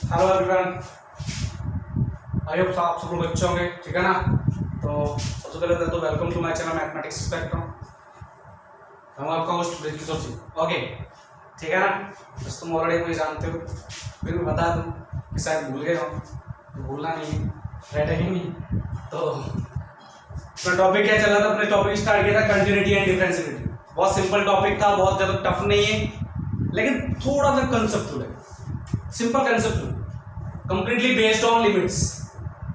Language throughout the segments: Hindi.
हेलो एवरीवन, आई होप आप सब लोग अच्छे होंगे, ठीक है ना। तो सबसे पहले तो welcome to my channel mathematics spectrum. मैं आपका होस्ट ब्रिज किशोर सिंह। ओके, ठीक है ना। बस तुम ऑलरेडी मुझे जानते हो, फिर भी बता दूं कि शायद भूल गए हो, तो भूलना नहीं है, राइट है कि नहीं। तो अपना टॉपिक क्या चल रहा था, अपने टॉपिक स्टार्ट किया था कंटिन्यूटी एंड डिफरेंशिएबिलिटी। बहुत सिंपल टॉपिक था, बहुत ज़्यादा टफ नहीं है, लेकिन थोड़ा सा कंसेप्चुअल है, simple concept, completely based on limits,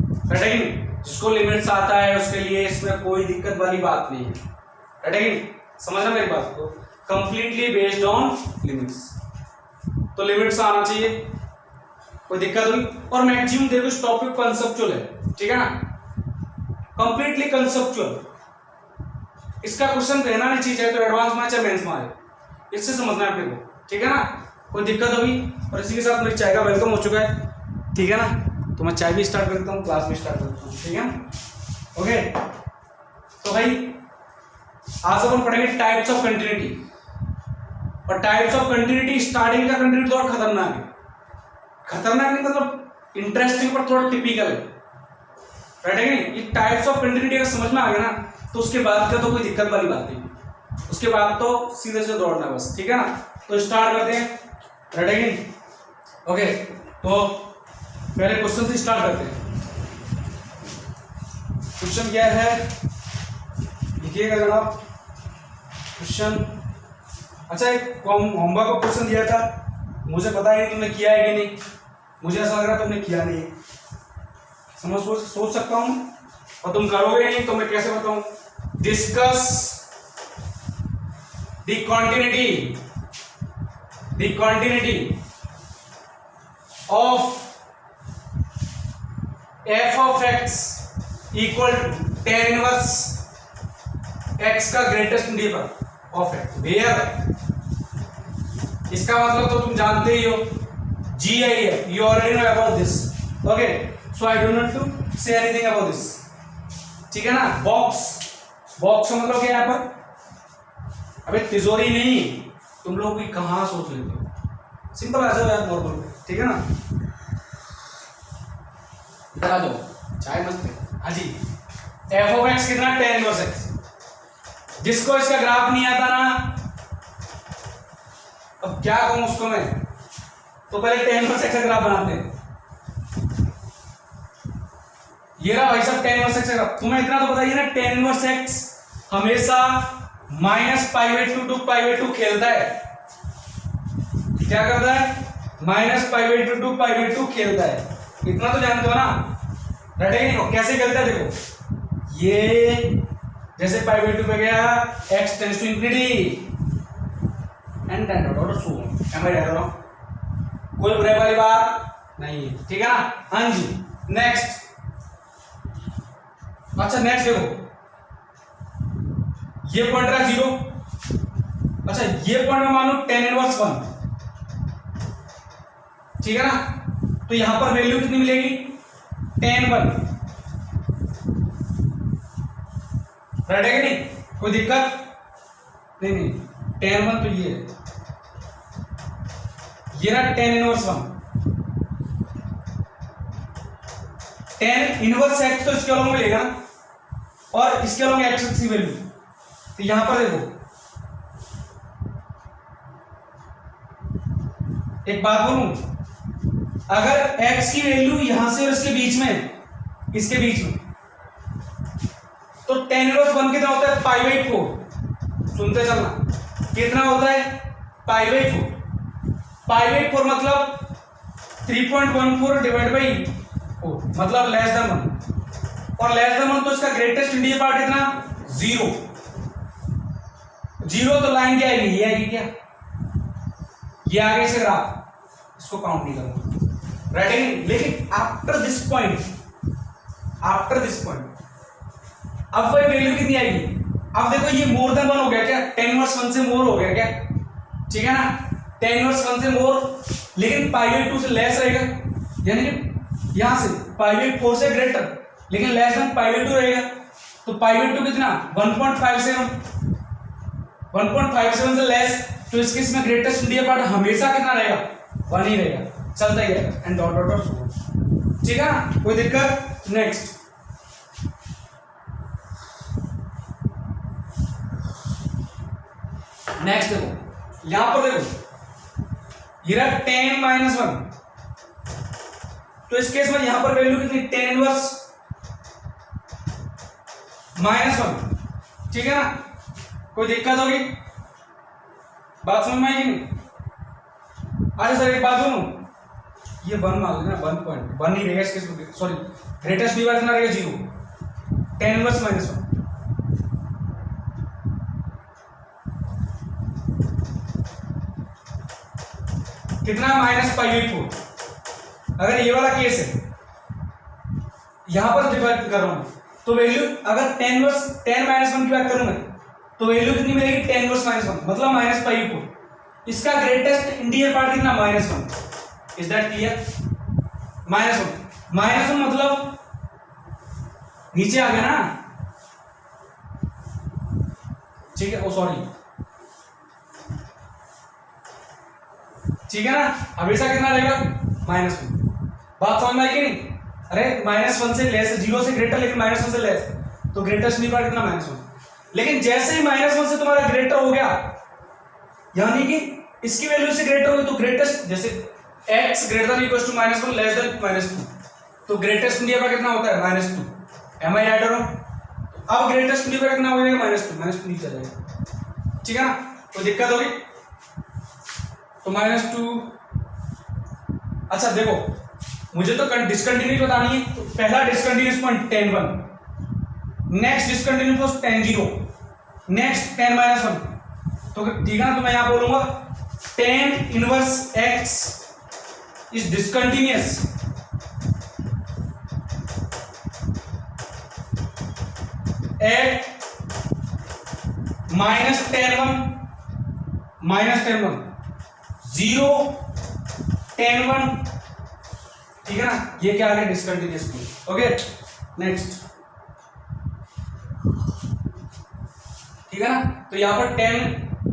right है कि नहीं। जिसको लिमिट्स आता है उसके लिए इसमें कोई दिक्कत वाली बात नहीं है, राइट है कि नहीं। समझना मेरी बात को, कंप्लीटली बेस्ड ऑन लिमिट्स, तो लिमिट्स आना चाहिए, कोई दिक्कत हुई। और मैक्सिमम देखो इस टॉपिक कंसेप्चुअल है, ठीक है ना, कंप्लीटली कंसेप्चुअल। इसका क्वेश्चन देना नहीं चाहिए, तो एडवांस में चाहे मेंस में आए, इससे समझना है अपने को, ठीक है ना। कोई दिक्कत होगी। और इसी के साथ मेरी चाय का वेलकम हो चुका है, ठीक है ना। तो मैं चाय भी स्टार्ट करता हूँ, क्लास भी स्टार्ट करता हूँ, ठीक है ना। ओके, तो भाई आज अपन पढ़ेंगे टाइप्स ऑफ कंटिन्यूटी। और टाइप्स ऑफ कंटिन्यूटी, स्टार्टिंग का कंटिन्यूटी थोड़ा खतरनाक है, खतरनाक नहीं मतलब इंटरेस्टिंग पर थोड़ा टिपिकल है, राइट है कि नहीं। ये टाइप्स ऑफ कंटिन्यूटी अगर समझ में आ गया ना, तो उसके बाद का तो कोई दिक्कत वाली बात नहीं, उसके बाद तो सीधे से दौड़ना है बस, ठीक है ना। तो स्टार्ट करते हैं, राइट है कि नहीं। ओके, तो पहले क्वेश्चन से स्टार्ट करते हैं। क्वेश्चन क्या है, लिखिएगा जनाब क्वेश्चन। अच्छा, एक होमवर्क का क्वेश्चन दिया था, मुझे पता नहीं तुमने किया है कि नहीं, मुझे ऐसा लग रहा है तुमने किया नहीं है। सोच सकता हूं, और तुम करोगे नहीं तो मैं कैसे बताऊं। Discuss the continuity of f of x equal to tan inverse x का greatest integral of x where, इसका मतलब तो तुम जानते ही हो, GIF, you already know about this. Okay, so I do not to say anything about this, ठीक है ना। बॉक्स का मतलब क्या है यहाँ पर, अबे तिजोरी नहीं, तुम लोग भी कहाँ सोच लेते हो, सिंपल आ जाओ यार, नॉर्मल, ठीक है ना। बता दो चाय मत पे। हाँ जी, एफ ऑफ एक्स कितना, tan इनवर्स एक्स। जिसको इसका ग्राफ नहीं आता ना, अब क्या कहूं उसको मैं, तो पहले tan इनवर्स एक्स का ग्राफ बनाते हैं। ये रहा भाई साहब tan इनवर्स एक्स का ग्राफ। तुम्हें इतना तो बताइए ना, tan इनवर्स एक्स हमेशा -π/2 to π/2 खेलता है। क्या करता है, -π/2 to π/2 खेलता है, इतना तो जानते हो ना, राइट है नहीं। कैसे खेलता है देखो, ये जैसे π/2 पे गया, x tends to infinity and ten dot so एम आई रहा, कोई बुरे वाली बात नहीं है, ठीक है ना। हाँ जी, नेक्स्ट। अच्छा नेक्स्ट देखो, ये पॉइंट रहा 0। अच्छा, ये पॉइंट में मानो tan इनवर्स 1, ठीक है ना। तो यहां पर वैल्यू कितनी मिलेगी, tan 1, राइट है कि नहीं, कोई दिक्कत नहीं। tan 1 तो ये रहा tan inverse 1। tan inverse x तो इसके अलॉन्ग मिलेगा ना, और इसके अलॉन्ग x की वैल्यू। तो यहां पर देखो, एक बात बोलूं, अगर x की वैल्यू यहां से और इसके बीच में, तो tan इनवर्स 1 कितना होता है, π/4। सुनते चलना, कितना होता है, π/4। π/4 मतलब 3.14 डिवाइड बाई 4, मतलब लेस देन 1। और लेस देन 1 तो इसका ग्रेटेस्ट इंटीजर पार्ट कितना, 0। तो लाइन क्या आएगी, ये आएगी क्या, ये आगे से ग्राफ, इसको काउंट नहीं करूंगा, राइट है। लेकिन आफ्टर दिस पॉइंट अब वही वैल्यू कितनी आएगी। अब देखो, ये मोर देन 1 हो गया क्या, tan इनवर्स 1 से मोर हो गया क्या, ठीक है ना। tan इनवर्स 1 से मोर, लेकिन π/2 से लेस रहेगा, यानी कि यहां से π/4 से ग्रेटर, लेकिन लेस देन π/2 रहेगा। तो π/2 कितना, 1.57 से लेस, तो इसके इसमें ग्रेटेस्ट इंटीजर पार्ट हमेशा कितना रहेगा, 1 ही रहेगा। चलता ही रहेगा and dot dot dot so. ठीक है ना, कोई दिक्कत? नेक्स्ट देखो यहां पर, देखो ये रहा tan माइनस 1, तो इस केस में यहां पर वैल्यू कितनी, tan इनवर्स माइनस 1। ठीक है ना, कोई दिक्कत होगी? बात समझ में आएगी नहीं? अच्छा सर एक बात सुनो, ये 1 मान लेना, 1 नहीं रहेगा इस केस में, सॉरी ग्रेटेस्ट डिवाइड कितना रहेगा 0, tan इनवर्स माइनस 1। कितना, -π/4। अगर ये वाला केस है, यहां पर डिवाइड कर रहा हूं तो वैल्यू, अगर tan माइनस 1 की बात करूं मैं, तो वैल्यू कितनी मिलेगी, tan इनवर्स माइनस 1 मतलब -π/4। इसका ग्रेटेस्ट इंटीजर पार्ट कितना, -1। Is that clear? -1 मतलब नीचे आ गया ना, ठीक है, ओ सॉरी, ठीक है ना, हमेशा कितना रहेगा, -1। बात समझ में आई कि नहीं? अरे -1 से लेस, 0 से ग्रेटर लेकिन -1 से लेस, तो ग्रेटेस्ट इंटीजर पार्ट कितना, -1। लेकिन जैसे ही -1 से तुम्हारा ग्रेटर हो गया, यानी कि इसकी वैल्यू से ग्रेटर हुई, तो ग्रेटेस्ट, जैसे x greater than equal to -1 less than -2, तो ग्रेटेस्ट इंटीजर पार्ट कितना होता है, -2। एम आई राइट और रॉन्ग? अब ग्रेटेस्ट इंटीजर पार्ट कितना हो जाएगा, -2 नीचे जाएगा। ठीक है ना, कोई दिक्कत होगी? तो -2। अच्छा देखो, मुझे तो डिसकंटिन्यूस बतानी है, तो पहला discontinuous point tan 1, next discontinuous point tan 0, next tan -1। तो ठीक है ना, तो मैं यहां बोलूंगा tan inverse x is discontinuous at -tan 1 0 tan 1। ठीक है ना, ये क्या आ गया, डिसकंटिन्यूअस पॉइंट। ओके नेक्स्ट, ठीक है ना, तो यहां पर tan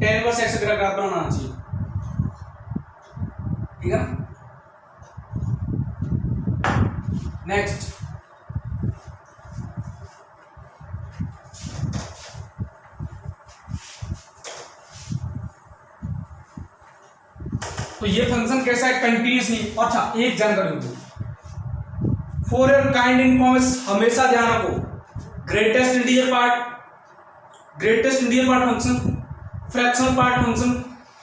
इनवर्स x का ग्राफ बनाना चाहिए। ठीक है ना, नेक्स्ट तो ये फंक्शन कैसा है, कंटिन्यूअस नहीं। अच्छा एक जानकारी दो, फॉर योर काइंड इन्फॉर्मेशन हमेशा ध्यान रखो, greatest integer part function, fractional part function,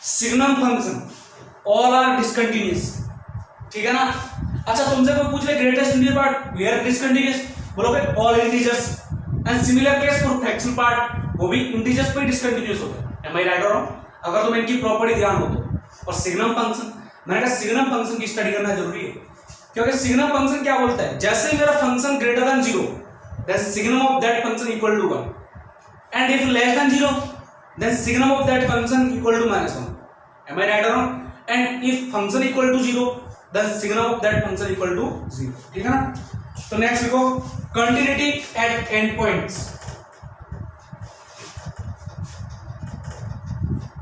signum function, all are discontinuous. ठीक है ना। अच्छा तुमसे कोई पूछ ले greatest integer part where discontinuous, बोलोगे all integers, and similar case for fractional part, वो भी इंटीजर्स पे डिसकंटिन्यूअस होता है। एम आई राइट और रॉन्ग? अगर तुम इनकी प्रॉपर्टी ध्यान हो तो। और सिग्नम फंक्शन, मैंने कहा सिग्नम फंक्शन की स्टडी करना जरूरी है, क्योंकि सिग्नम फंक्शन क्या बोलता है, जैसे मेरा function greater than 0 then signum of that function equal to 1, and if less than 0 then signum of that function equal to -1। Am I right और wrong? And if function equal to 0 then signum of that function equal to 0। ठीक है ना। तो नेक्स्ट लिखो continuity at end points,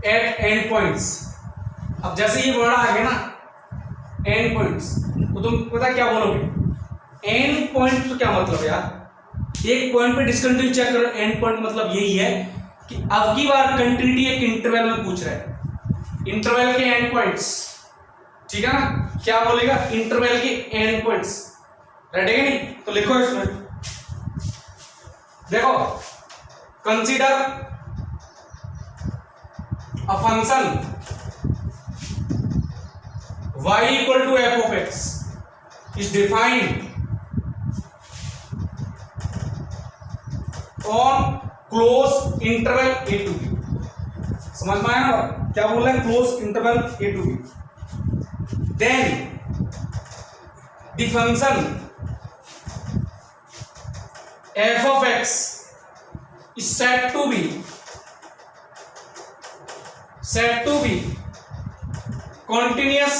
at end points. अब जैसे ये वर्ड आ गया ना एंड पॉइंट्स, तो तुम पता क्या बोलोगे, एंड पॉइंट तो क्या मतलब है यार, एक पॉइंट पे डिस्कंटिन्यूटी चेक करो। एंड पॉइंट मतलब यही है कि अब की बार कंटिन्यूटी एक इंटरवल में पूछ रहा है, इंटरवल के एंड पॉइंट्स। ठीक है ना, क्या बोलेगा, इंटरवल के एंड पॉइंट्स। रेडी है नहीं? तो लिखो इसमें, देखो consider a function y equal to f of x is defined on close interval a to b। समझ में आया ना क्या बोल रहे हैं, close interval a to b। then the function f of x is said to be continuous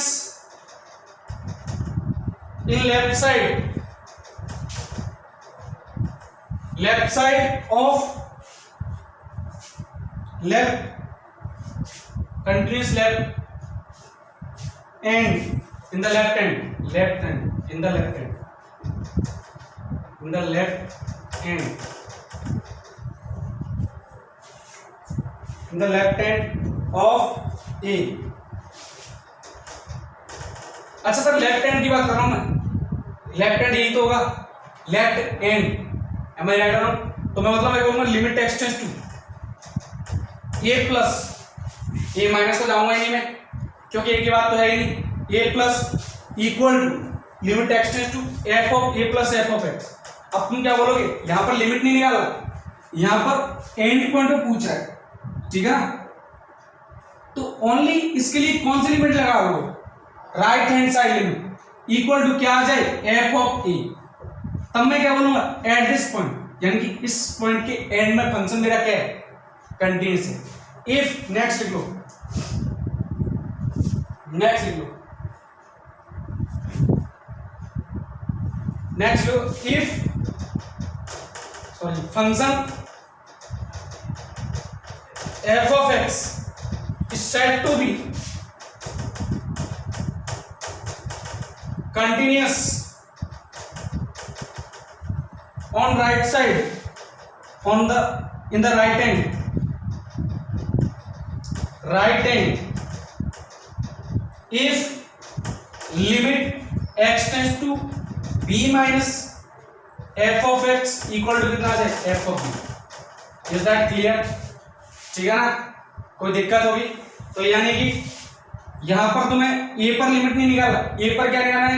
in left side of left continuous left and in the left hand, in the left hand, in the left hand, in the left hand of A। अच्छा सर लेफ्ट हैंड की बात कर रहा हूं मैं, लेफ्ट हैंड यही तो होगा, left hand, am I right और? तो मैं मतलब बोलूंगा limit x tends to a plus, a minus तो जाऊंगा ही नहीं मैं, क्योंकि ए की बात तो है ही नहीं, a plus equal to limit x tends to f of a plus f of x. अब तुम क्या बोलोगे, यहां पर लिमिट नहीं निकाला, यहां पर एंड पॉइंट पे पूछ रहा है, ठीक है ना? तो ओनली इसके लिए कौन सी लिमिट लगा लो, right hand side limit equal to क्या आ जाए, एफ ऑफ ए। तब मैं क्या बोलूंगा, एट दिस पॉइंट, यानी कि इस पॉइंट के एंड में फंक्शन मेरा क्या है, कंटिन्यूअस है। इफ, नेक्स्ट लिख लो, नेक्स्ट लिख लो, नेक्स्ट लो, if sorry function f of x is said to be continuous on right side, on the in the right hand if limit x tends to b minus f of x equal to कितना आ जाए, f of b। is that clear? ठीक है ना, कोई दिक्कत होगी तो, यानी कि यहां पर तुम्हें ए पर लिमिट नहीं निकाला, ए पर क्या निकालना है,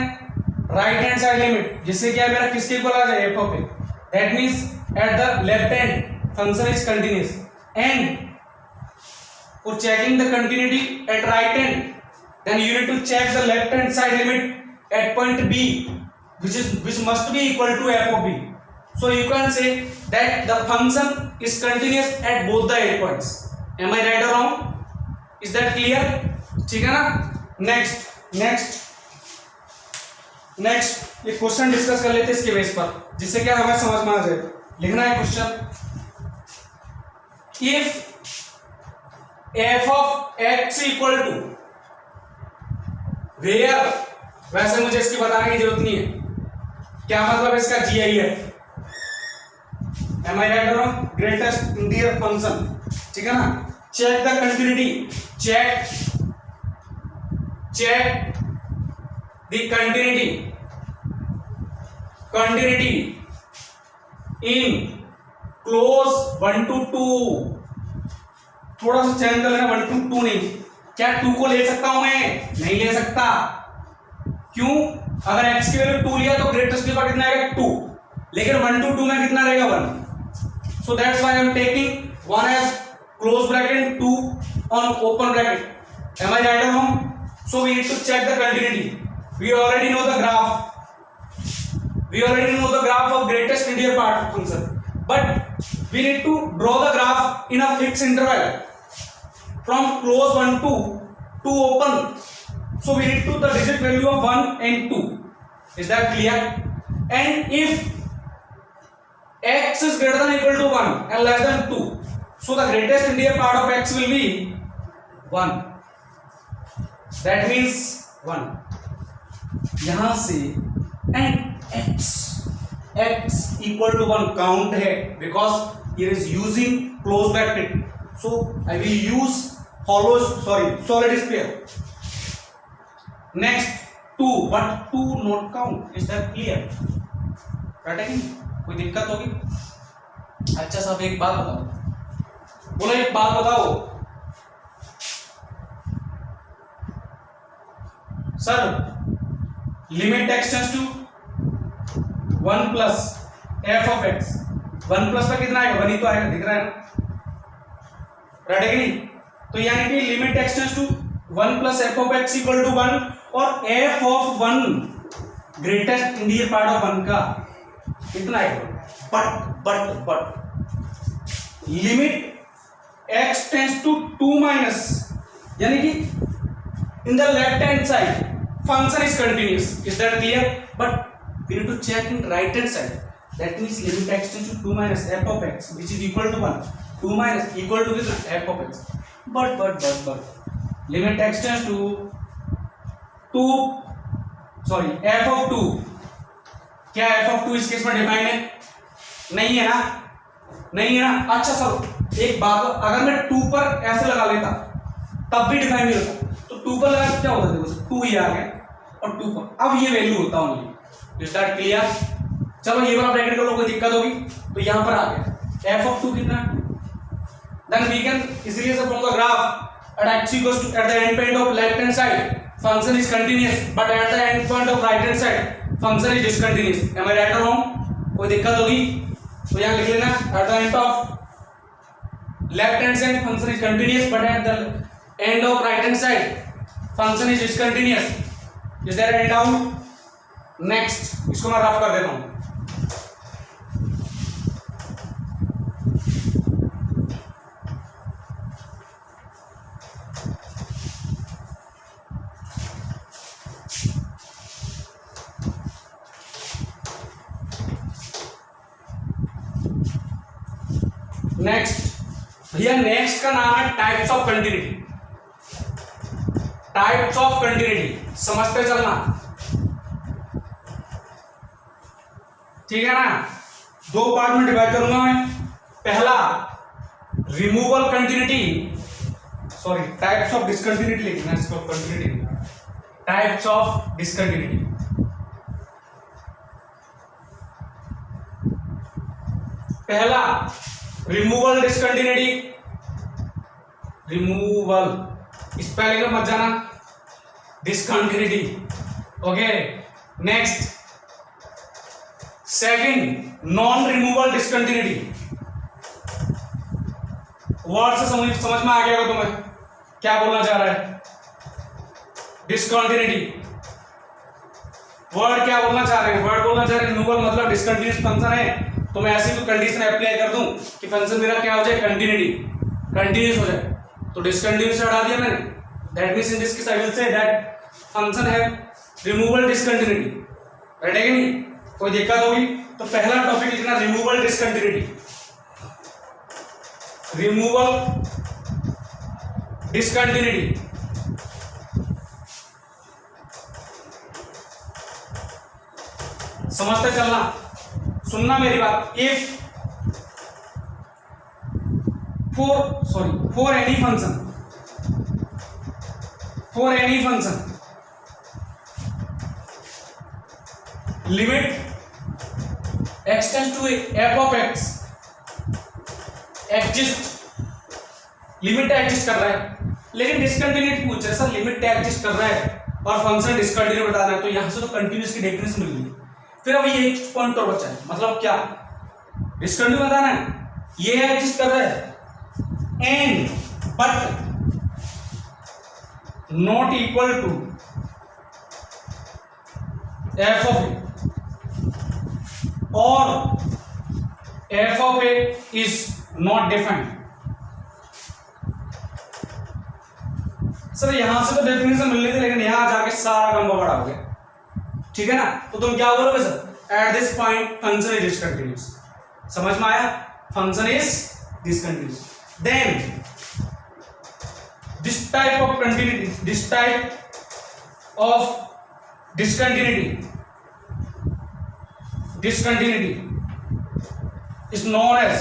राइट हैंड साइड लिमिट, जिससे क्या मेरा किसके इक्वल आ जाए, f of a. That means at the left hand function is continuous and for checking the continuity at right hand then you need to check the left hand side limit at point b which must be equal to f of b। so you can say that the function is continuous at both the endpoints। am I right or wrong? is that clear? ठीक है ना। नेक्स्ट ये क्वेश्चन डिस्कस कर लेते हैं इसके बेस पर, जिससे क्या हमें समझ में आ जाए। लिखना है question, if f of x equal to where, वैसे मुझे इसकी बताने की जरूरत नहीं है, क्या मतलब इसका G I F, am I right और रॉन्ग, ग्रेटेस्ट इंटीजर फंक्शन, ठीक है ना। Check the continuity, check the continuity in close 1 to 2। थोड़ा सा चेंज कर लेना, 1 to 2 नहीं, क्या 2 को ले सकता हूं मैं, नहीं ले सकता। क्यों? अगर x की वैल्यू 2 लिया तो ग्रेटेस्ट के पास कितना आएगा, 2, लेकिन 1 to 2 में कितना रहेगा, 1। so that's why I am taking 1 as close bracket, 2 on open bracket। am I right or wrong? so we need to check the continuity। we already know the graph of greatest integer part function, but we need to draw the graph in a fixed interval from close 1 to open। so we need to the digit value of 1 and 2। is that clear? and if x is greater than or equal to 1 and less than 2, so the greatest integer part of x will be 1। that means 1 यहां से, and x equal to 1 count है, because here is using close bracket, so I will use solid square। next 2, but 2 not count। is that clear? कोई दिक्कत होगी? अच्छा साहब एक बात बताओ, बोलो एक बात बताओ sir, limit x tends to 1 plus f of x, 1 plus पर कितना आएगा, 1 ही तो आएगा, दिख रहा है ना, राइट है कि नहीं? तो यानी कि limit x tends to 1 plus f of x equal to 1, और f of 1 greatest integer part of 1 का कितना आएगा, but limit x tends to 2 minus, यानी कि in the left hand side function is continuous। is that clear? but we need to check in right hand side, that means limit x tends to 2 minus f of x which is equal to 1, 2 minus equal to कितना, f of x। but limit x tends to 2 sorry f of two, क्या एफ ऑफ टू इस केस में डिफाइन है? नहीं है ना, नहीं है ना। अच्छा सर एक बात, अगर मैं टू पर ऐसे लगा लेता तब भी डिफाइन नहीं होता, तो टू पर लगा क्या होता? देखो टू ही आ गया और टू पर अब ये वैल्यू होता ओनली। Is that clear? चलो ये वाला ब्रैकेट कर लो, कोई दिक्कत होगी तो यहां पर आ गया एफ ऑफ टू कितना, देन वी कैन इजीली से from the graph at x equals to at the end point of left hand side function is continuous but at the end point of right hand side function is discontinuous. am I right or wrong? कोई दिक्कत होगी तो यहां लिख लेना at the end of left hand side function is continuous but at the end of right hand side function is discontinuous. is there any doubt? next इसको मैं रफ कर देता हूं। नेक्स्ट भैया, नेक्स्ट का नाम है types of continuity. Types of continuity समझते चलना, ठीक है ना। दो पार्ट में डिवाइड करूंगा मैं। पहला removal continuity, sorry types of discontinuity लिखना है इसको, कंटिन्यूटी टाइप्स ऑफ डिसकंटिन्यूटी। पहला रिमूवल डिसकंटिन्यूटी, रिमूवल स्पेलिंग में मत जाना, discontinuity. Okay next second non removal discontinuity. Word से समझ में आ गया होगा तुम्हें क्या बोलना चाह रहा है? डिसकंटिन्यूटी वर्ड क्या बोलना चाह रहे हैं? वर्ड बोलना चाह रहे हैं रिमूवल मतलब डिसकंटिन्यूअस फंक्शन है तो मैं ऐसी कोई कंडीशन अप्लाई कर दूं कि फंक्शन मेरा क्या हो जाए? कंटिन्यूटी, कंटिन्यूअस हो जाए। तो डिसकंटिन्यूअस हटा दिया मैंने, that means in this case I will say that function है रिमूवल डिसकंटिन्यूटी। राइट है कि नहीं? कोई दिक्कत होगी तो पहला टॉपिक लिखना रिमूवल डिसकंटिन्यूटी। रिमूवल डिसकंटिन्यूटी समझते चलना, सुनना मेरी बात। If for any function limit x tends to f of x exist, limit exist कर रहा है लेकिन डिसकंटिन्यूटी पूछ रहा है। सर लिमिट एग्जिस्ट कर रहा है और फंक्शन डिसकंटिन्यू बताना है, तो यहां से तो कंटिन्यूअस की डेफिनेशन मिल गई। फिर अब ये एक पॉइंट और बचा है, मतलब क्या? डिसकंटिन्यू बताना है, ये एग्जिस्ट कर रहा है and but not equal to f of a और f of a is not defined. Sir यहां से तो डेफिनेशन मिल रही थी लेकिन यहां जाके सारा काम बड़ा हो गया, ठीक है ना। तो तुम क्या बोलोगे? Sir at this point function is discontinuous. समझ में आया? Function is discontinuous. Then this type of continuity, this type of discontinuity is known as,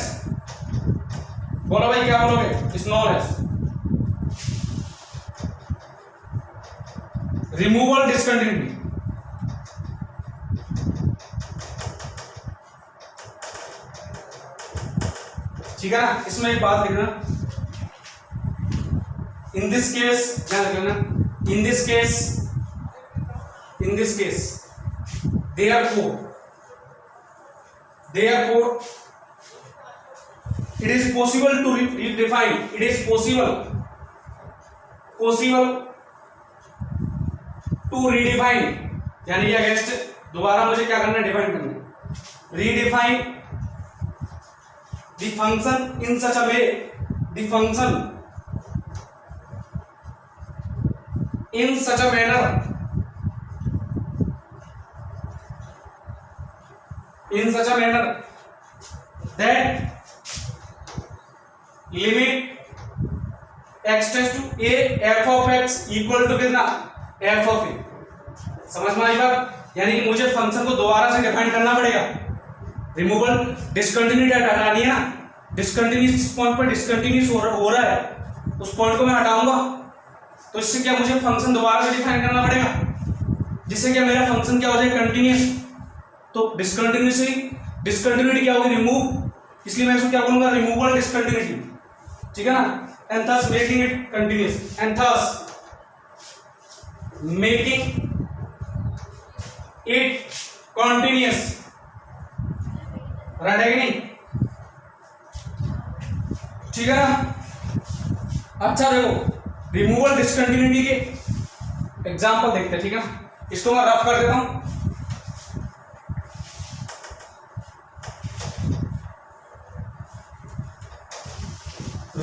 बोलो भाई क्या बोलोगे? Is known as removal discontinuity. ठीक है ना। इसमें एक बात लिखना, इन दिस केस क्या लिख लेना, in this case therefore it is possible to redefine, it is possible to redefine, यानी कि अगेंस्ट दोबारा मुझे क्या करना है? डिफाइन करना है। Redefine the function in such a way, the function in such a manner, that limit x tends to a f of x equal to कितना? f of a। समझ में आई बात? यानी कि मुझे फंक्शन को दोबारा से डिफाइन करना पड़ेगा। रिमूवल डिसकंटिन्यूटी हटानी है ना, डिसकंटिन्यूस पॉइंट पर डिसकंटिन्यूस हो रहा है, उस पॉइंट को मैं हटाऊंगा, तो इससे क्या मुझे फंक्शन दोबारा से डिफाइन करना पड़ेगा, जिससे क्या मेरा फंक्शन क्या हो जाए कंटिन्यूस। तो डिसकंटिन्यूटी क्या होगी, रिमूव, इसलिए मैं इसको क्या बोलूंगा, रिमूवल डिसकंटिन्यूटी, ठीक है ना, and thus making it continuous, and thus making it continuous. Right है कि नहीं? ठीक है ना? अच्छा देखो, रिमूवल डिसकंटिन्यूटी के एग्जांपल देखते हैं, ठीक है ना? इसको मैं रफ कर देता हूं।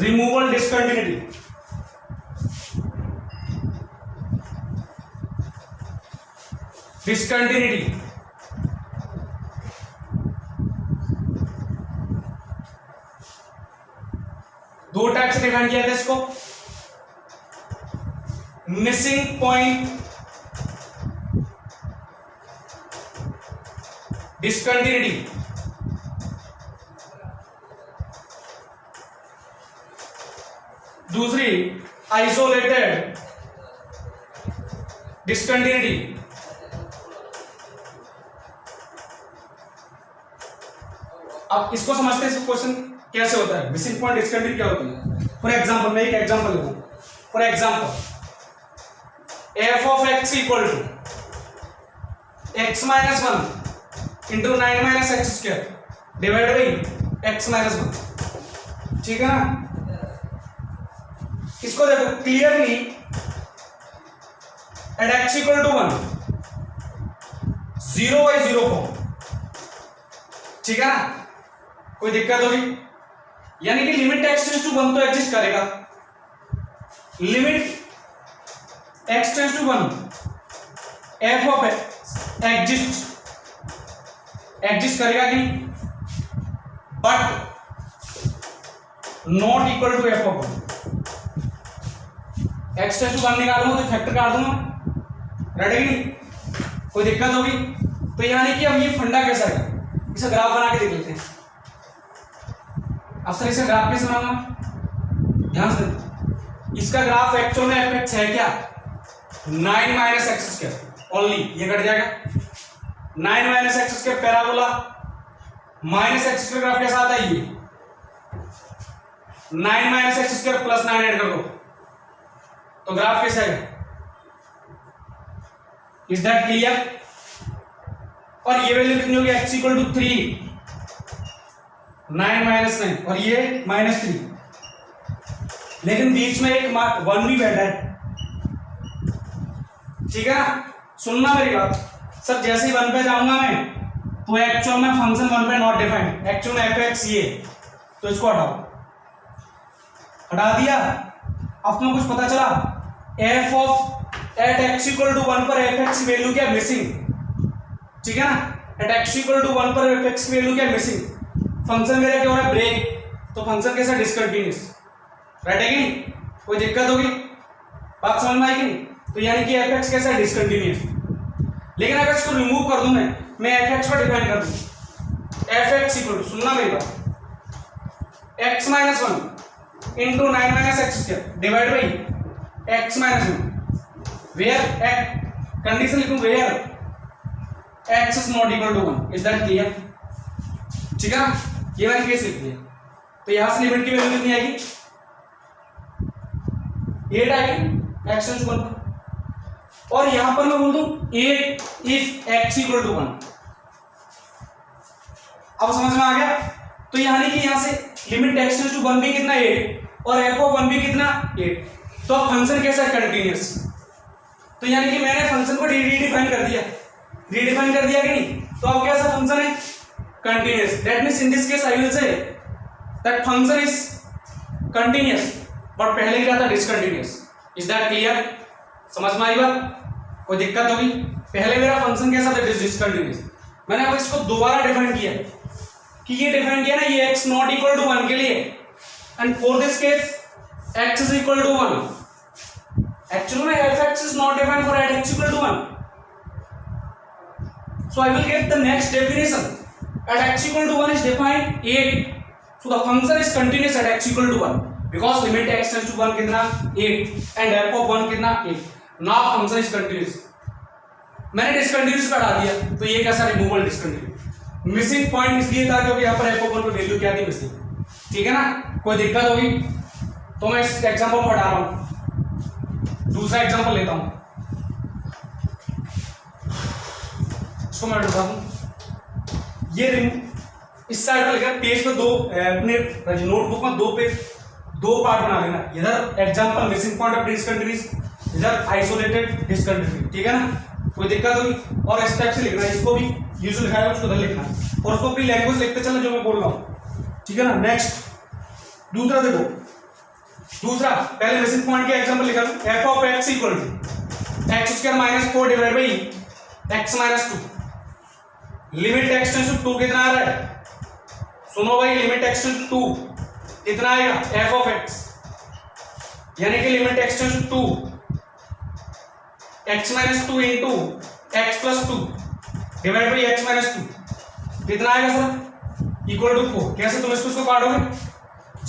रिमूवल डिसकंटिन्यूटी, डिसकंटिन्यूटी दो टाइप से डिफाइन किया था इसको, मिसिंग पॉइंट डिसकंटिन्यूटी, दूसरी आइसोलेटेड डिसकंटिन्यूटी। अब इसको समझते हैं, क्वेश्चन कैसे होता है, मिसिंग पॉइंट डिसकंटिन्यूटी क्या होती है। फॉर एग्जांपल मैं एक एग्जांपल लेता हूं, for example f of x equal to x minus 1 into 9 minus x square divide by x minus 1, ठीक है ना? इसको देखो clearly, at x equal to 1 0/0 form, ठीक है ना? कोई दिक्कत होगी? यानी कि लिमिट x टेंड्स टू 1 तो एग्जिस्ट करेगा, limit x tends to 1 f of x exist करेगा कि नहीं, but not equal to f of 1। x tends to 1 निकालूंगा तो फैक्टर काट दूंगा, रेडी नहीं? कोई दिक्कत होगी? तो यानी कि अब ये फंडा कैसा है, इसे ग्राफ बना के देख लेते हैं। अब सर इसे ग्राफ कैसे बनाऊंगा, ध्यान से, इसका ग्राफ एक्चुअल में एफ एक्स है क्या, 9 माइनस एक्स स्क्वायर ओनली, ये कट जाएगा 9 minus x square parabola minus x square graph कैसा आता है, ये 9 minus x square plus 9 add कर दो तो ग्राफ कैसा है, इज दैट क्लियर? और ये वैल्यू कितनी होगी, x इक्वल टू 3, 9 माइनस 9 और ये -3, लेकिन बीच में एक 1 भी बैठा है, ठीक है ना? सुनना मेरी बात, सर जैसे ही 1 पे जाऊंगा मैं तो एक्चुअल में फंक्शन 1 पे नॉट डिफाइंड, एक्चुअल में fx ये, तो इसको हटाओ, हटा दिया। अब तुम्हें कुछ पता चला, f of at x equal to 1 पर fx वैल्यू क्या मिसिंग, ठीक है ना? एट x इक्वल टू 1 पर fx वैल्यू क्या मिसिंग, फंक्शन मेरा क्या हो रहा है, ब्रेक, तो फंक्शन कैसा, डिसकंटिन्यूस, राइट है कि नहीं? कोई दिक्कत होगी, बात समझ में आई कि नहीं? तो यानी कि fx कैसा है, डिसकंटिन्यूस। लेकिन अगर इसको रिमूव कर दूं मैं fx को डिफाइन कर दूं, fx इक्वल टू, सुनना मेरी बात, x minus 1 into 9 minus x square divide by x minus 1, where condition लिखूं, where x is not equal to 1, is that clear? ठीक है ना? ये मैंने केस लिख दिया, तो यहां से लिमिट की वैल्यू कितनी आएगी, 8 आएगी x टेंड्स टू 1 पर, और यहां पर मैं बोल दूं 8 इफ x इक्वल टू 1। अब समझ में आ गया? तो यानी कि यहां से लिमिट x टेंड्स टू 1 भी कितना 8 और f ऑफ 1 भी कितना 8, तो अब फंक्शन कैसा है, कंटीन्यूअस। तो यानी कि मैंने फंक्शन को रीडिफाइन कर दिया, रीडिफाइन कर दिया कि नहीं? तो अब कैसा फंक्शन है, continuous. That means in this case I will say that function is continuous, but पहले क्या था, डिसकंटीन्यूअस। Is that clear? समझ में आई बात? कोई दिक्कत होगी? पहले मेरा फंक्शन कैसा था, डिसकंटीन्यूअस। मैंने अब इसको दोबारा डिफाइन किया कि ये डिफाइन किया ना, ये x नॉट इक्वल टू 1 के लिए, and for this case x is equal to 1। Actually में fx is not defined for x equal to 1, So I will get the next definition. At x equal to 1 is defined 8. So the function is continuous at x equal to 1 because limit x tends to 1 कितना 8 and f of 1 कितना 8. Now function is continuous. मैंने डिसकंटिन्यूस हटा दिया तो ये कैसा रिमूवल डिसकंटिन्यूस. मिसिंग पॉइंट इसलिए था क्योंकि यहाँ पर f of 1 पे वैल्यू क्या थी मिसिंग. ठीक है ना. कोई दिक्कत होगी तो मैं इस एग्जांपल को हटा रहा हूँ. दूसरा एग्जांपल लेता हूँ. इसको मैं हटा दूं. ये इस साइड पर लिखा पेज पे दो अपने नोटबुक में दो पार्ट बना लेना. इधर example missing point of discontinuous, इधर आइसोलेटेड डिसकंटिन्यूटी. ठीक है ना. कोई दिक्कत होगी और इस टाइप से लिखना है. इसको भी यूजुअल लिखा है उसको उधर लिखना है और उसको अपनी लैंग्वेज लिखते चलना जो मैं बोल रहा हूँ. ठीक है ना. नेक्स्ट दूसरा देखो. दूसरा पहले मिसिंग पॉइंट के एग्जांपल लिखा दूं. f of x equal to x square minus 4 divide by x minus 2. Limit x tends to 2 कितना आ रहा है. सुनो भाई लिमिट x टेंड्स टू 2 कितना आएगा f ऑफ x यानी कि limit x tends to 2 x minus 2 into x plus 2 divide by x minus 2 कितना आएगा सर इक्वल टू 4. कैसे तुम इसको काटोगे.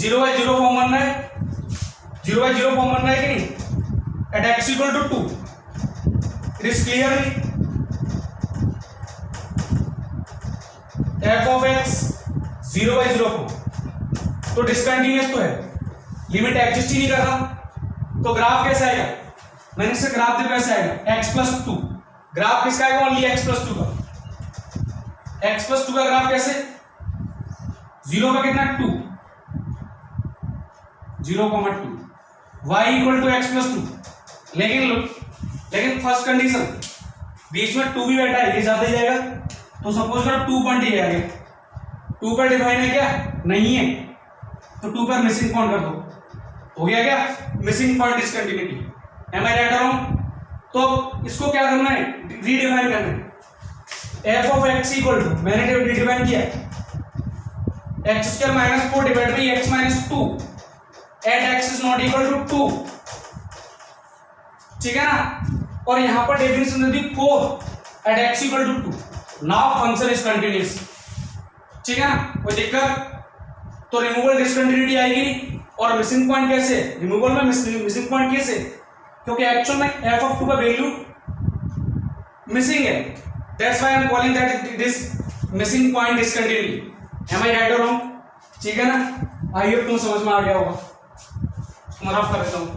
0/0 फॉर्म बनना है. 0/0 फॉर्म बनना है कि नहीं. At x equal to 2 it is clear. f of x 0/0 form तो डिसकंटिन्यूअस तो है. लिमिट एग्जिस्ट ही नहीं कर रहा तो ग्राफ कैसे आएगा. मैंने इसे ग्राफ देखो कैसे आएगा x प्लस 2. ग्राफ किसका आएगा ओनली x प्लस 2 का. x प्लस 2 का ग्राफ कैसे 0 का कितना 2 0,2 y equal to x plus 2. लेकिन फर्स्ट कंडीशन बीच में 2 भी बैठा है ये ज्यादा ही जाएगा तो सपोज करो 2 पॉइंट ही आ गया. 2 पर डिफाइन है क्या नहीं है तो 2 पर मिसिंग पॉइंट कर दो. हो गया क्या missing point discontinuity. Am I right wrong. तो इसको क्या करना है रीडिफाइन करना है. f of x equal to मैंने रीडिफाइन किया x square minus 4 divide by x minus 2 at x is not equal to 2. ठीक है ना. और यहां पर डेफिनेशन दे दी 4 at x equal to 2. Now function is continuous. ठीक है ना. कोई दिक्कत तो रिमूवल डिसकंटिन्यूटी आएगी. और मिसिंग पॉइंट कैसे रिमूवल में मिसिंग पॉइंट कैसे क्योंकि एक्चुअल में f ऑफ 2 का वैल्यू मिसिंग है. That's why I am calling that it is missing point discontinuity. Am I right और रॉन्ग. ठीक है ना. आई होप तुम समझ में आ गया होगा. मैं रफ कर देता हूं.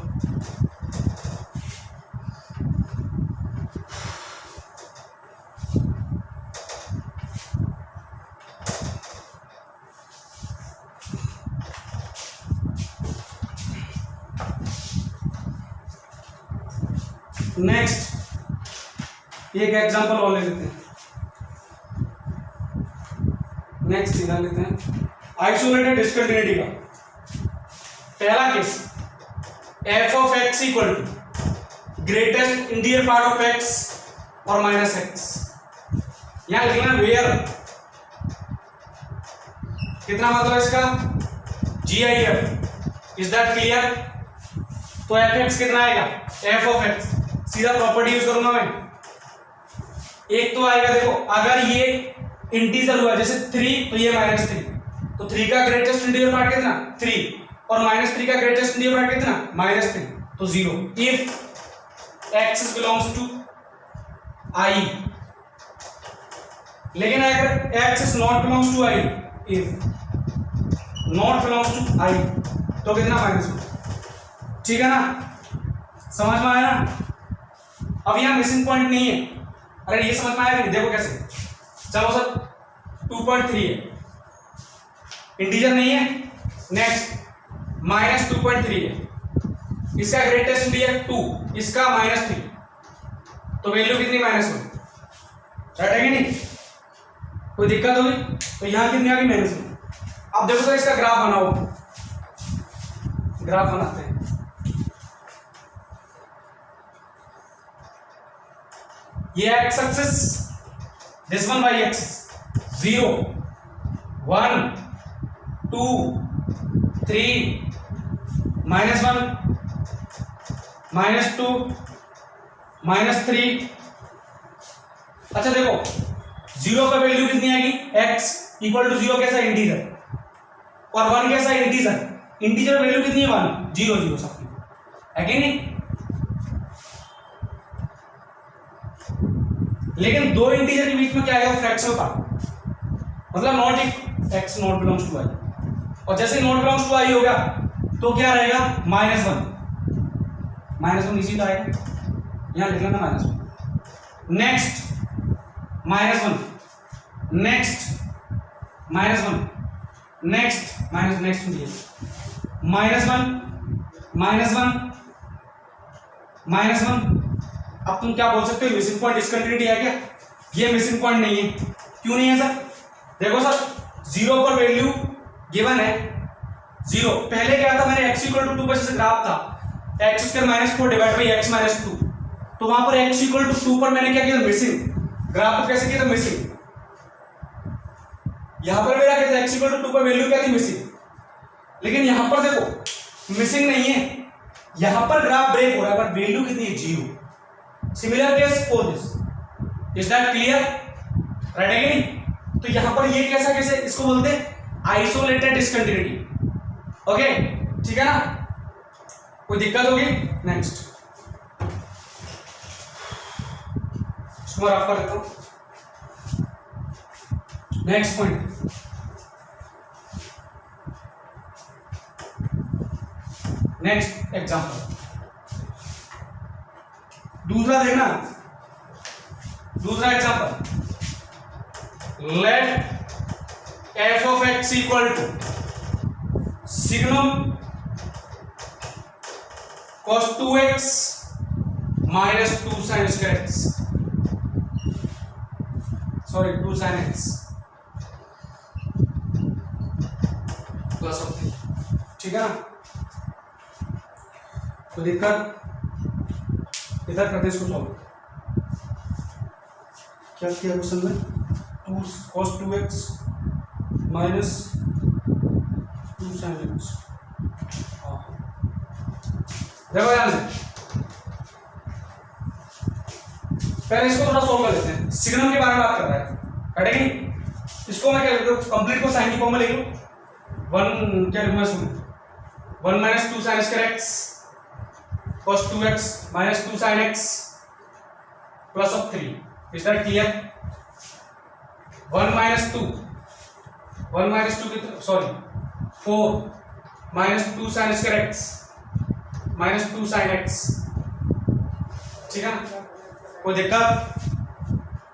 नेक्स्ट एक एग्जांपल और ले लेते हैं. नेक्स्ट इधर लेते हैं आइसोलेटेड डिसकंटिन्यूटी का पहला case. f of x equal to greatest interior part of x और माइनस x. यहां लिखना वेयर कितना मतलब इसका GIF. Is that clear. तो f(x) कितना आएगा f ऑफ x. सीधा प्रॉपर्टी यूज करूंगा मैं. एक तो आएगा देखो अगर ये इंटीजर हुआ जैसे 3 तो ये -3 तो 3 का ग्रेटेस्ट इंटीजर पार्ट कितना 3 और -3 का ग्रेटेस्ट इंटीजर पार्ट कितना -3 तो 0. If x belongs to i. लेकिन अगर x is not belongs to i if not belongs to i तो कितना -1. ठीक है ना. समझ में आया ना. अब यहां मिसिंग पॉइंट नहीं है. अरे ये समझ में आया नहीं. देखो कैसे. चलो सर 2.3 है इंटीजर नहीं है. नेक्स्ट -2.3 है. इसका ग्रेटेस्ट इंटीजर 2 इसका -3 तो वैल्यू कितनी -1. राइट है कि नहीं. कोई दिक्कत होगी तो यहां कितनी आ गई -1. अब देखो सर इसका ग्राफ बनाओ. ग्राफ बनाते हैं. ये x axis this one y axis 0 1 2 3 -1 -2 -3. अच्छा देखो जीरो पर वैल्यू कितनी आएगी, x इक्वल टू 0 कैसा इंटीजर, और 1 कैसा इंटीजर, इंटीजर वैल्यू कितनी है 1, 0 0 सबकी है कि नहीं। लेकिन दो इंटीजर के बीच में क्या आएगा, फ्रैक्शनल पार्ट, मतलब not if x not belongs to i, और जैसे नॉट बिलोंग्स टू i हो गया तो क्या रहेगा, -1, -1 नीचे का आएगा, यहां लिख लेना -1, next -1, next -1, next minus, next -1 अब तुम क्या बोल सकते हो, मिसिंग पॉइंट डिस्कंटिन्यूटी है क्या, ये मिसिंग पॉइंट नहीं है, क्यों नहीं है सर, देखो सर 0 पर वैल्यू गिवन है 0, पहले क्या था, मैंने x इक्वल टू 2 पर जैसे ग्राफ था x² - 4 डिवाइड बाई x - 2, तो वहां पर x इक्वल टू 2 पर मैंने क्या किया, मिसिंग, ग्राफ को कैसे किया था, मिसिंग, यहां पर मेरा क्या था, x इक्वल टू 2 पर वैल्यू क्या थी, मिसिंग, लेकिन यहां पर देखो मिसिंग नहीं है, यहां पर ग्राफ ब्रेक हो रहा है, पर वैल्यू कितनी है, 0, similar case for this, is that clear, right है कि नहीं। तो यहां पर ये कैसा केस है, इसको बोलते हैं आइसोलेटेड डिस्कंटिन्यूटी, ओके ठीक है ना, कोई दिक्कत होगी, नेक्स्ट इसको रफ कर देता हूं, नेक्स्ट पॉइंट, नेक्स्ट एग्जांपल, दूसरा देखना, दूसरा example, let f of x equal to signum cos 2x minus 2 sin square x, sorry 2 sin x plus होती, ठीक है ना, तो दिक्कत इधर करते इसको सॉल्व, क्या किया क्वेश्चन में, 2 cos 2x minus 2 sin x, देखो ध्यान से, पहले इसको थोड़ा सॉल्व कर लेते हैं, सिग्नम के बारे में बात कर रहा है, कटेगी, इसको मैं क्या लिख दूं, कंप्लीट को साइन की फॉर्म में लिख लूं, 1 क्या लिखूंगा इसमें, 1 minus 2 sin square x cos 2x minus 2 sin x plus of 3, is that clear, 1 minus 2 sorry 4 minus 2 sin square x minus 2 sin x, ठीक है ना, कोई दिक्कत,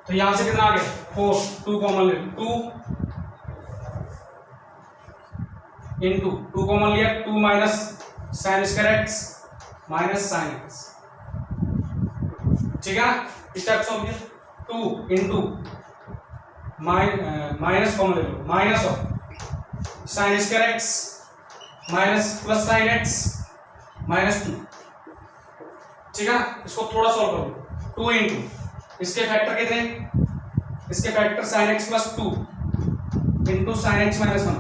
तो यहां से कितना आ गया 4, 2 कॉमन ले, 2 into 2 कॉमन लिया, 2 minus sin square x minus sin x, ठीक है ना, स्टेप्स हो गया, 2 into माइनस कॉमन ले लो, minus of sin square x minus plus sin x minus 2, ठीक है ना, इसको थोड़ा सॉल्व करो, 2 into इसके फैक्टर कितने, इसके factor sin x plus 2 into sin x minus 1,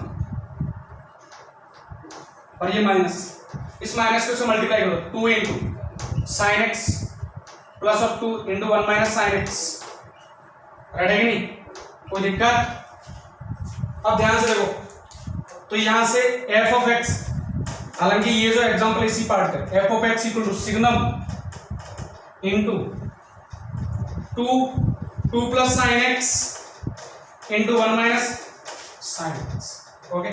और ये माइनस, इस माइनस को मल्टीप्लाई करो, 2 into sin x plus of 2 into 1 minus sin x, right है कि नहीं, कोई दिक्कत। अब ध्यान से देखो, तो यहां से f of x, हालांकि ये जो एग्जांपल इसी पार्ट का, f of x equal to signum into 2 plus sin x into 1 minus sin x, okay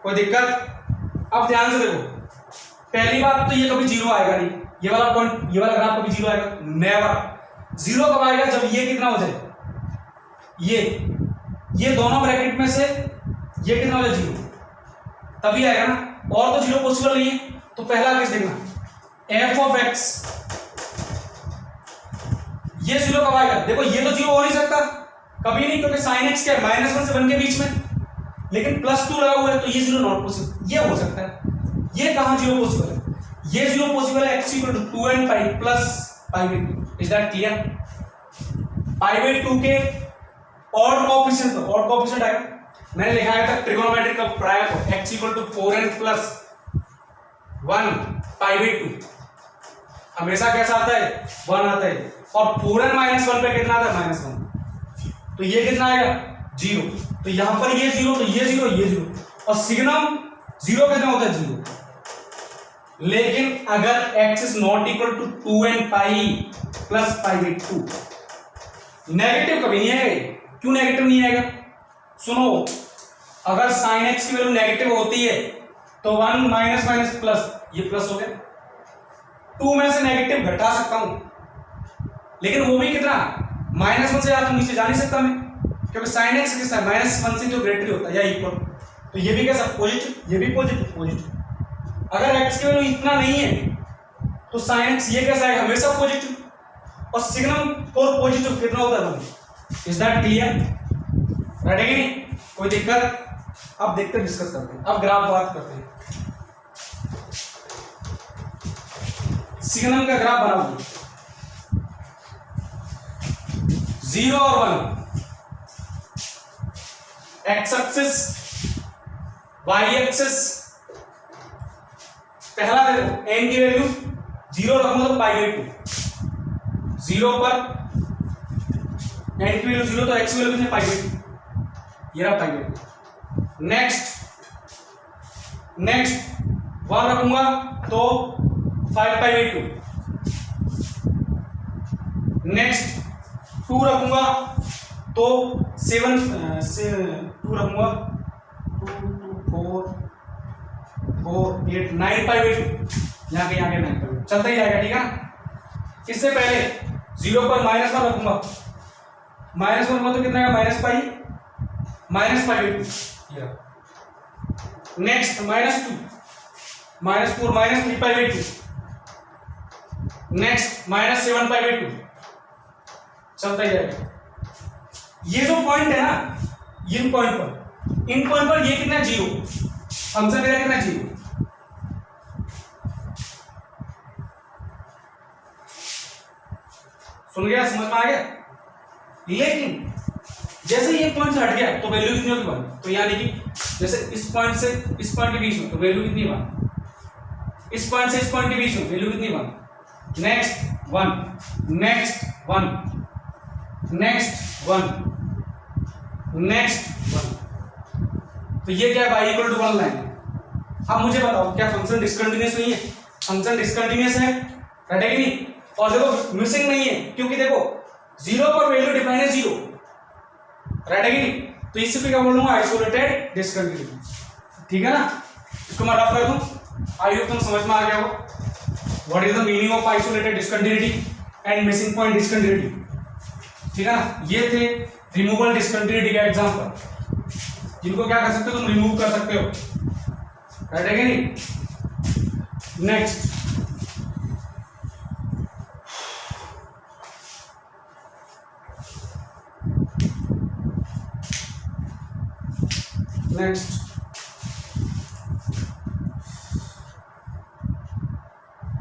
कोई दिक्कत। अब ध्यान से देखो, पहली बात तो ये कभी जीरो आएगा नहीं, ये वाला पॉइंट, ये वाला ग्राफ कभी जीरो आएगा नेवर, जीरो कब आएगा, जब ये कितना हो जाए, ये दोनों ब्रैकेट में से ये कितना हो जाए जीरो, तभी आएगा ना, और तो जीरो पॉसिबल नहीं है, तो पहला केस देखना, f of x, ये जीरो कब आएगा, देखो ये तो जीरो हो नहीं सकता कभी नहीं, क्योंकि sin x क्या है, -1 से 1 के बीच में, लेकिन +2 लगा हुआ है, तो ये जीरो नॉट पॉसिबल, ये हो सकता है, ये कहां जीरो पॉसिबल है, ये जीरो पॉसिबल है x equal to 2n pi plus pi by 2, is that clear, pi by 2 के और कोएफिशिएंट आएगा, मैंने लिखा है ट्रिगोनोमेट्रिक का प्रायर को, x equal to 4n plus 1 pi by 2, हमेशा कैसा आता है 1 आता है, और 4n माइनस 1 पे कितना आता है -1, तो ये कितना आएगा 0, तो यहां पर ये 0, तो ये 0, ये 0, और सिग्नम 0 कितना होता है 0। लेकिन अगर x is not equal to 2n pi plus pi by 2, negative कभी नहीं आएगा। क्यों नेगेटिव नहीं आएगा? सुनो, अगर साइन x की वैल्यू नेगेटिव होती है तो 1 माइनस माइनस प्लस, ये प्लस हो गया, 2 में से नेगेटिव घटा सकता हूं, लेकिन वो भी कितना, -1 से ज्यादा नीचे जा नहीं सकता मैं, क्योंकि साइन x के साथ -1 से जो ग्रेटर होता है या इक्वल, तो ये भी कैसा पॉजिटिव, ये भी पॉजिटिव पॉजिटिव। अगर x की वैल्यू इतना नहीं है तो साइन x ये कैसा है, हमेशा पॉजिटिव, और सिग्नम फॉर पॉजिटिव कितना होता है? Is that clear? राइट है कि नहीं? कोई दिक्कत? अब देखते हैं, डिस्कस करते हैं। अब ग्राफ बात करते हैं। सिग्नम का ग्राफ बनाओ, 0 और 1, एक्स एक्सिस, वाई एक्सिस, पहला देखो n की वैल्यू 0 रखूंगा तो पाई बाई 2, 0 पर n की वैल्यू 0 तो x की वैल्यू कितनी, पाई बाई 2, ये रहा पाई बाई 2। नेक्स्ट 1 रखूंगा तो 5 पाई बाई 2। नेक्स्ट 2 रखूंगा तो 7 2 रखूंगा 2 4 8 9 पाई बाई 2, यहाँ के 9 पाई बाई 2 चलता ही जाएगा, ठीक है ना। इससे पहले 0 पर -1 रखूंगा, -1 रखूंगा तो कितना है, -पाई by 2। Next -2 -4 -3 pi by 2। Next -7 pi by 2, चलता ही जाएगा। ये जो पॉइंट है ना, इन पॉइंट पर ये कितना 0, फंक्शन मेरा कितना 0। सुन गया, समझ में आ गया? लेकिन जैसे ये पॉइंट से हट गया तो वैल्यू कितनी होगी 1। तो यानी कि जैसे इस पॉइंट से इस पॉइंट के बीच में तो वैल्यू कितनी 1, इस पॉइंट से इस पॉइंट के बीच में वैल्यू कितनी 1, नेक्स्ट 1, नेक्स्ट 1, नेक्स्ट 1, नेक्स्ट 1, तो ये क्या है, y इक्वल टू 1 लाइन है। अब मुझे बताओ क्या फंक्शन डिसकंटिन्यूअस नहीं है? फंक्शन डिसकंटिन्यूअस है, राइट है कि नहीं? और देखो मिसिंग नहीं है, क्योंकि देखो 0 पर वैल्यू डिफाइन है 0, राइट है कि नहीं? तो इससे क्या बोलूंगा, आइसोलेटेड डिसकंटिन्यूटी, ठीक है ना। इसको मैं रफ कर दूं, आई होप तुम समझ में आ गया हो what is the meaning of isolated discontinuity and missing point discontinuity, ठीक है ना। ये थे रिमूवल डिसकंटिन्यूटी का एग्जांपल, जिनको क्या कर सकते हो, तुम रिमूव कर सकते हो, राइट है कि नहीं। Next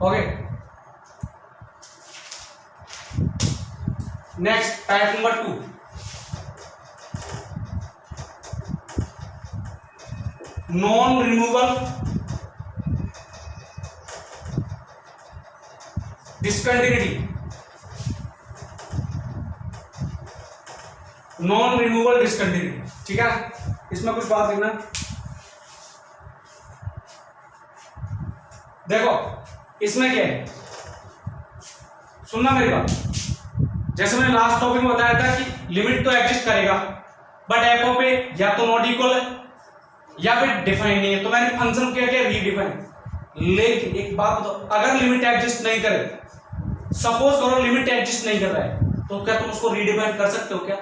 okay, next type number 2, non removal discontinuity, non removal discontinuity, ठीक है। इसमें कुछ बात देखना, देखो इसमें क्या है, सुनना मेरी बात। जैसे मैंने लास्ट टॉपिक में बताया था कि लिमिट तो एग्जिस्ट करेगा, बट एफ ऑफ ए या तो नॉट इक्वल है या फिर डिफाइन नहीं है, तो मैंने फंक्शन क्या किया, रीडिफाइन। लेकिन एक बात बताओ, अगर लिमिट एग्जिस्ट नहीं करे, सपोज करो लिमिट एग्जिस्ट नहीं कर रहा है, तो क्या तुम उसको रीडिफाइन कर सकते हो क्या?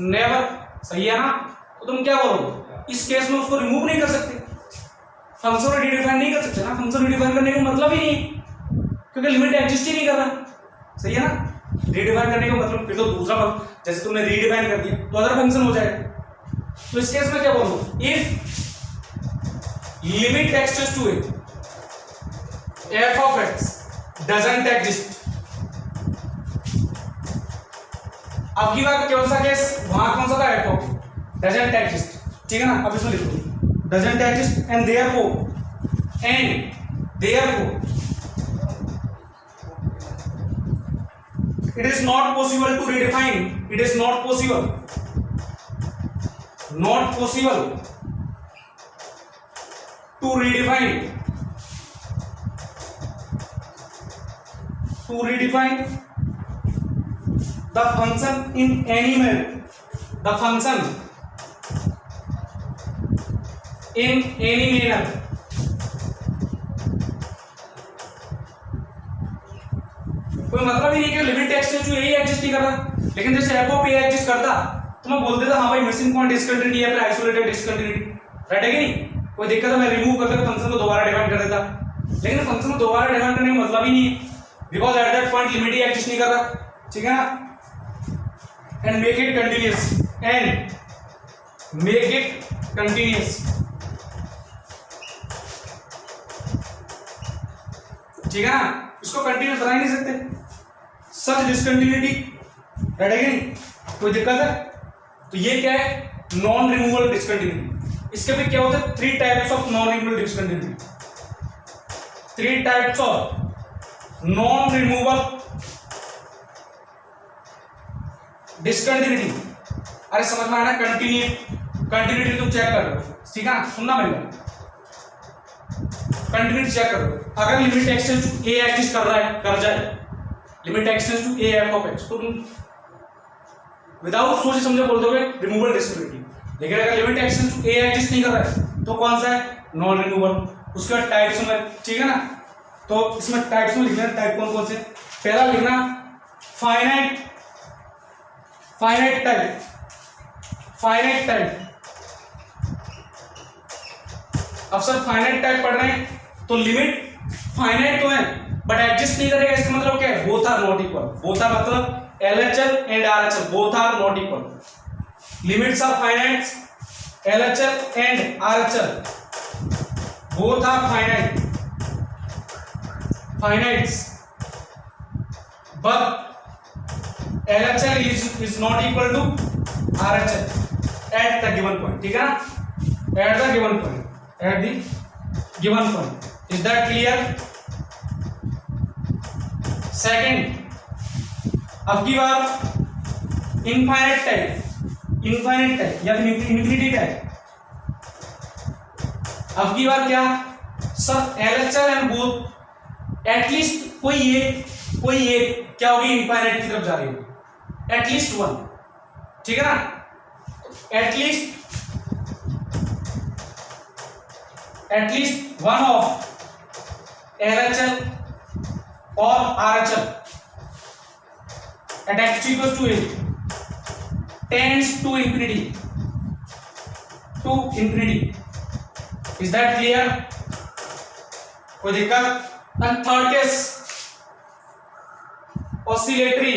नेवर, सही है ना। तो तुम क्या करोगे, इस केस में उसको रिमूव नहीं कर सकते, फंक्शन को रीडिफाइन नहीं कर सकते ना। फंक्शन रीडिफाइन करने का मतलब ही नहीं, क्योंकि लिमिट एग्जिस्ट ही नहीं कर रहा, सही है ना। रीडिफाइन करने का मतलब फिर तो दूसरा, जैसे तुमने रीडिफाइन कर दिया तो अदर फंक्शन हो जाएगा। तो इस केस में क्या बोलूं, if limit x to f of x doesn't exist. अब की बात कौन सा केस, वहां कौन सा था, एफ ऑफ डजंट एग्जिस्ट, ठीक है ना। अब इसमें लिखो doesn't exist and therefore it is not possible to redefine, it is not possible not possible to redefine the function in any manner, the function in any manner, कोई मतलब ही नहीं कि limit x tend to a exist नहीं कर रहा, लेकिन जैसे एफ ऑफ ए एग्जिस्ट करता तो मैं बोल देता हाँ भाई मिसिंग पॉइंट डिस्कंटिन्यूटी है, फिर आइसोलेटेड डिस्कंटिन्यूटी, राइट है कि नहीं? कोई दिक्कत है, मैं रिमूव करके फंक्शन को दोबारा डिफाइन कर देता, लेकिन फंक्शन को दोबारा डिफाइन करने का मतलब ही नहीं है, because at that point limit ही एग्जिस्ट नहीं कर रहा, ठीक है ना? And make it continuous, and make it continuous, ठीक है ना? इसको कंटिन्यूअस बना ही नहीं सकते, सच डिस्कंटिन्यूटी, राइट है कि नहीं? कोई दिक्कत है? तो ये क्या है? Non removal discontinuity. इसके भी क्या होते हैं? 3 types of non removal discontinuity, 3 types of non removal discontinuity. अरे समझ में आना, कंटिन्यूटी तुम चेक कर रहे हो, ठीक है ना? सुनना मेरी बात, कंटिन्यूटी चेक करो। अगर limit x tend to a exist कर रहा है, कर जाए limit x tend to a f of x, तो तुम विदाउट सोचे समझे बोल दोगे रिमूवल डिस्कंटिन्यूटी। लेकिन अगर limit x tend to a exist नहीं कर रहा है तो कौन सा है? Non removal. उसके बाद टाइप्स में, ठीक है ना? तो इसमें टाइप्स में लिखना है, टाइप कौन कौन से? पहला लिखना फाइनाइट टाइप, फाइनाइट टाइप। अब सर फाइनाइट टाइप पढ़ रहे हैं तो लिमिट फाइनाइट तो है बट एग्जिस्ट नहीं करेगा, इसका मतलब क्या है? Both are not equal. Both are मतलब LHL and RHL both are not equal. Limits are finite, LHL and RHL both are finites, but LHL is not equal to RHL at the given point, ठीक है ना? At the given point, is that clear? Second, अब की बार इनफाइनाइट टाइप या फिर इन्फिनिटी टाइप। अब की बार क्या? सब LHL एंड बोथ एटलीस्ट कोई एक क्या होगी? इनफाइनाइट की तरफ जा रही होगी, एटलीस्ट वन, ठीक है ना? एटलीस्ट वन ऑफ LHL और RHL at x equals to a tends to infinity. Is that clear? कोई दिक्कत? And third case, oscillatory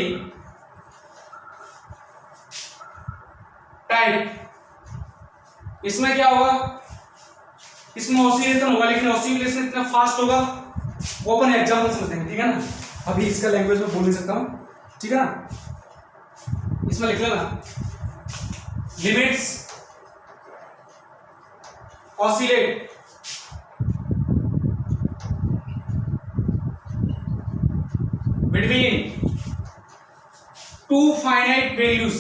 type. इसमें क्या होगा? इसमें ऑसिलेशन होगा, लेकिन ऑसिलेशन इतना फास्ट होगा वो अपन एग्जाम्पल समझेंगे, ठीक है ना? अभी इसका लैंग्वेज में बोल नहीं सकता हूं, ठीक है ना? इसमें लिख लेना limits oscillate between 2 finite values,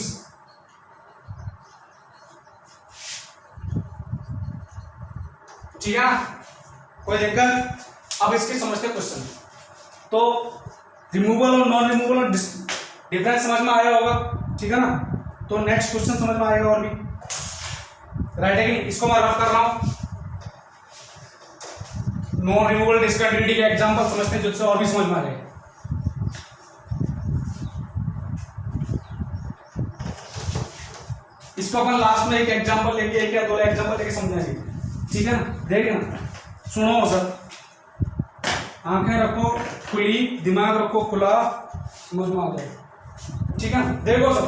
ठीक है ना? कोई दिक्कत? अब इसके समझते क्वेश्चन। तो रिमूवल और नॉन रिमूवल और डिफरेंस समझ में आया होगा, ठीक है ना? तो नेक्स्ट क्वेश्चन समझ में आएगा और भी, राइट है कि नहीं? इसको मैं रफ कर रहा हूं, नॉन रिमूवल डिस्कंटिन्यूटी के एग्जांपल समझते हैं जिससे और भी समझ में आ जाएगा। इसको अपन लास्ट में एक एग्जांपल लेके, एक या दो एग्जांपल लेके समझाएंगे, ठीक है ना? देखना, सुनो सर, आंखें रखो खुली, दिमाग रखो खुला, समझ में आ जाएगा, ठीक है? देखो सर,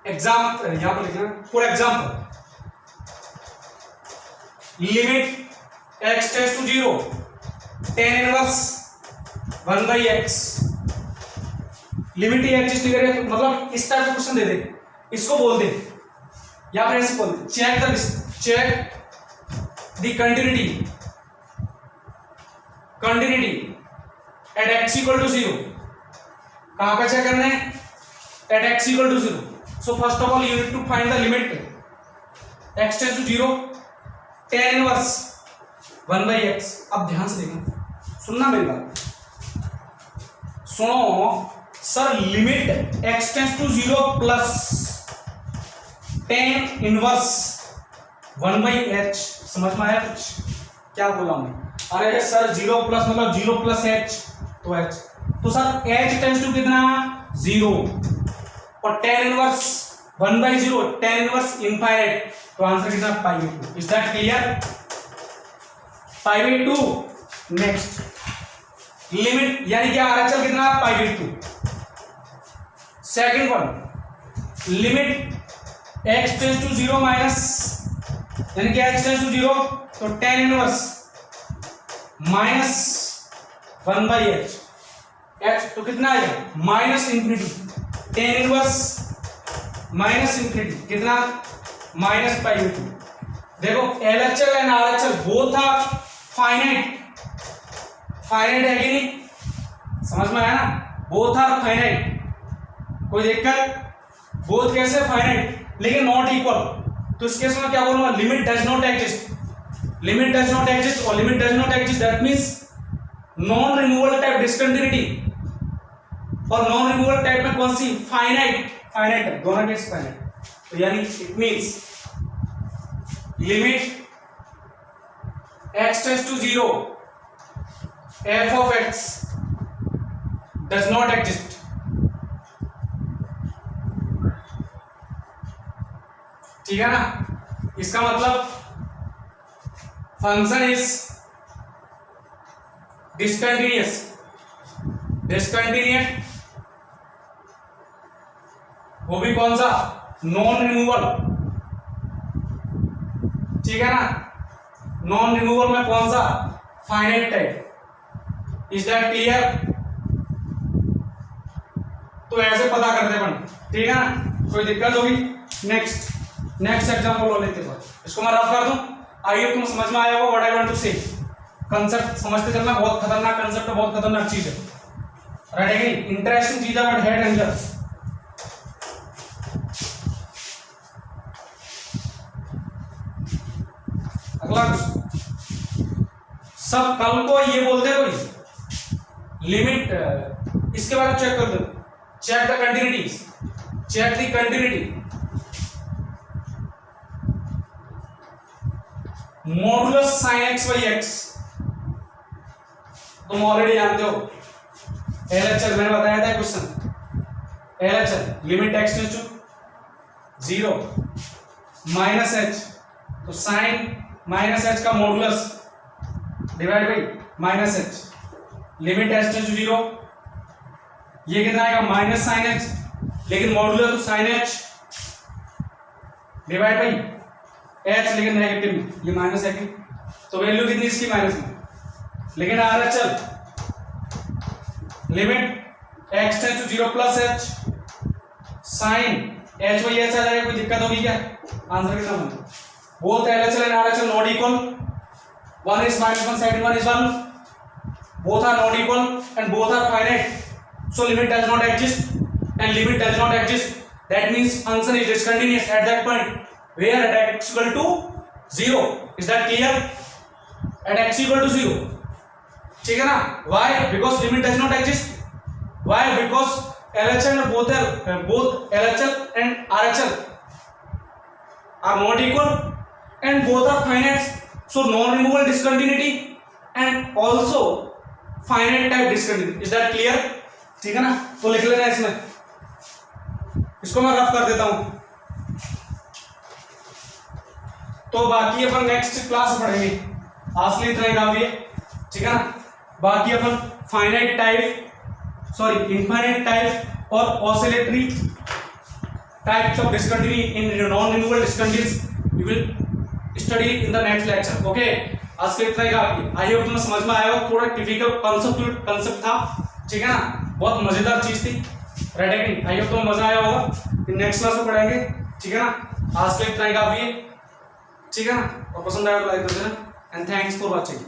एग्जाम्पल यहां पर लिखना, for example limit x tends to 0 tan inverse 1/x, limit ही एग्जिस्ट नहीं करे, मतलब इस टाइप का क्वेश्चन दे दे, इसको बोल दे या फिर ऐसे बोल दे, check the continuity at x equal to 0। कहां पर चेक करना है? At x equal to 0। So first of all you need to find the limit x tends to 0 tan inverse 1/x। अब ध्यान से देखना, सुनना मेरी बात, सुनो sir, limit x tends to 0 plus tan inverse 1/h, समझ में आया कुछ? क्या बोला मैं? अरे सर 0 प्लस मतलब 0 प्लस h, तो h, तो सर h टेंड्स टू कितना 0 और tan inverse 1/0, tan inverse infinite, तो आंसर कितना π/2। Is that clear? π/2। Next limit यानी कि RHL कितना π/2। Second one, limit x tends to 0 minus यानी कि x टेंड्स टू 0 तो tan inverse minus 1/h, x तो कितना आएगा minus infinity, tan inverse minus infinity कितना माइनस π/2। देखो LHL and RHL both are finite, finite है कि नहीं? समझ में आया ना? बोथ आर फाइनाइट, कोई दिक्कत? बोथ कैसे फाइनाइट लेकिन नॉट इक्वल, तो इस केस में क्या बोलूंगा? Limit does not exist, limit does not exist, और limit does not exist that means non removal type discontinuity, और नॉन रिमूवल टाइप में कौन सी? फाइनाइट, फाइनाइट है दोनों केस फाइनाइट। तो यानी it means limit x tends to 0 f of x does not exist, ठीक है ना? इसका मतलब फंक्शन इज डिस्कंटिन्यूअस, डिस्कंटिन्यूअस वो भी कौन सा? नॉन रिमूवल, ठीक है ना? नॉन रिमूवल में कौन सा? Finite type. Is that clear? तो ऐसे पता करते अपन, ठीक है ना? कोई दिक्कत होगी? नेक्स्ट एग्जांपल लेते हैं, इसको मैं रफ कर दूं। आई होप तुम समझ में आया होगा व्हाट आई वांट टू से। कंसेप्ट समझते चलना, बहुत खतरनाक कंसेप्ट है, बहुत खतरनाक चीज है, राइट है कि? इंटरेस्टिंग चीज है बट हेड एंजर्स। अगला सब कल को ये बोलते कोई लिमिट, इसके बारे में चेक कर दो, check the continuity, check the continuity. Modulus sin x/x तुम ऑलरेडी जानते हो, LHL मैंने बताया था question, LHL limit x tends to 0 minus h, तो sin माइनस h का modulus divide by minus h, limit h tends to 0, ये कितना आएगा माइनस sin h, लेकिन मॉडुलस तो sin h divide by h, लेकिन नेगेटिव, ये माइनस है कि, तो वैल्यू कितनी इसकी माइनस में। लेकिन RHL limit x tends to 0 plus h sin h/h आ जाएगा, कोई दिक्कत होगी क्या? आंसर कितना होगा? Both LHL and RHL not equal, one is minus one side, one is one, both are not equal and both are finite, so limit does not exist, and limit does not exist that means function is discontinuous at that point where at x equal to 0. Is that clear? At x equal to 0, ठीक है ना? Why? Because limit does not exist. Why? Because LHL both LHL and RHL are not equal and both are finite, so non-removable discontinuity and also finite type discontinuity. Is that clear? ठीक है ना? तो लिख लेना इसमें, इसको मैं रफ कर देता हूं। तो बाकी अपन नेक्स्ट क्लास पढ़ेंगे, आज के लिए इतना ही काफी है, ठीक है ना? बाकी अपन finite type, sorry infinite type और oscillatory types of discontinuity in non removable discontinuities we will study in the next lecture. Okay, आज के लिए इतना ही काफी। आई होप तुम्हें समझ में आया हो, थोड़ा टिपिकल कंसेप्ट था, ठीक है ना? बहुत मजेदार चीज थी, राइट है कि? आई होप तुम्हें मजा आया होगा। नेक्स्ट क्लास में पढ़ेंगे, ठीक है ना? आज के लिए इतना ही काफी है, ठीक है ना? और पसंद आया तो लाइक कर देना, एंड थैंक्स फॉर वॉचिंग।